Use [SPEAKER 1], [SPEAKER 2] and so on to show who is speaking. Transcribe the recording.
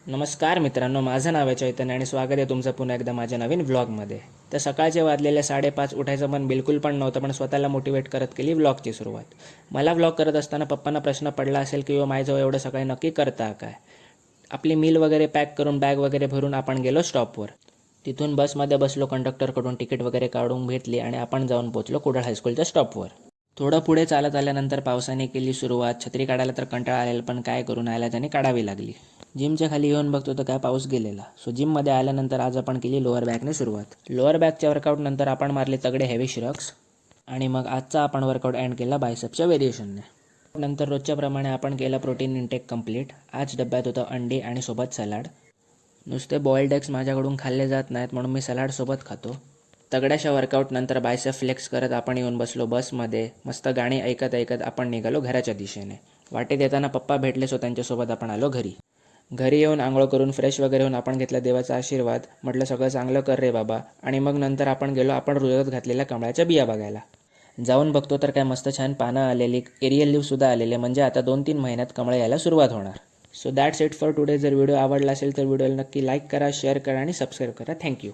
[SPEAKER 1] नमस्कार मित्रांनो, माझं नाव आहे चैतन्य आणि स्वागत आहे तुमचं पुन्हा एकदा माझ्या नवीन व्लॉगमध्ये. तर सकाळचे वाजलेले 5:30 उठायचं मन बिलकुल पण नव्हतं, पण स्वतःला मोटिवेट करत केली व्लॉगची सुरुवात. मला व्लॉग करत असताना पप्पांना प्रश्न पडला असेल की माझ्याजवळ एवढं सकाळी नक्की करता काय. आपली मील वगैरे पॅक करून बॅग वगैरे भरून आपण गेलो स्टॉपवर. तिथून बसमध्ये बसलो, कंडक्टरकडून तिकीट वगैरे काढून घेतली आणि आपण जाऊन पोचलो कुडाळ हायस्कूलच्या स्टॉपवर. थोडं पुढे चालत आल्यानंतर पावसाने केली सुरुवात. छत्री काढायला तर कंटाळा आलेला, पण काय करून त्याने काढावी लागली. जिमच्या खाली येऊन बघतो तर काय पाऊस गेलेला. सो जिममध्ये आल्यानंतर आज आपण केली लोअर बॅकने सुरुवात. लोअर बॅकच्या वर्कआउटनंतर आपण मारले तगडे हेवी श्रक्स आणि मग आजचा आपण वर्कआउट एंड केला बायसेप्सच्या व्हेरिएशनने. नंतर रोजच्याप्रमाणे आपण केला प्रोटीन इंटेक कंप्लीट. आज डब्यात होतं अंडी आणि सोबत सलाड. नुसते बॉइल्ड एग्स माझ्याकडून खाल्ले जात नाहीत, म्हणून मी सलाडसोबत खातो. तगड्याशा वर्कआउटनंतर बायसेप फ्लेक्स करत आपण येऊन बसलो बसमध्ये. मस्त गाणी ऐकत ऐकत आपण निघालो घराच्या दिशेने. वाटेत येताना पप्पा भेटले, सो त्यांच्यासोबत आपण आलो घरी. घरी येऊन आंघोळ करून फ्रेश वगैरे होऊन आपण घेतला देवाचा आशीर्वाद. म्हटलं सगळं चांगलं कर रे बाबा. आणि मग नंतर आपण गेलो आपण रुजत घातलेल्या कमळाच्या बिया बघायला. जाऊन बघतो तर काय मस्त छान पानं आलेली, एरियल लीव्हसुद्धा आलेले, म्हणजे आता 2-3 महिन्यात कमळं यायला सुरुवात होणार. So that's it for today. जर व्हिडिओ आवडला असेल तर व्हिडिओला नक्की लाईक करा, शेअर करा आणि सबस्क्राईब करा. थँक्यू.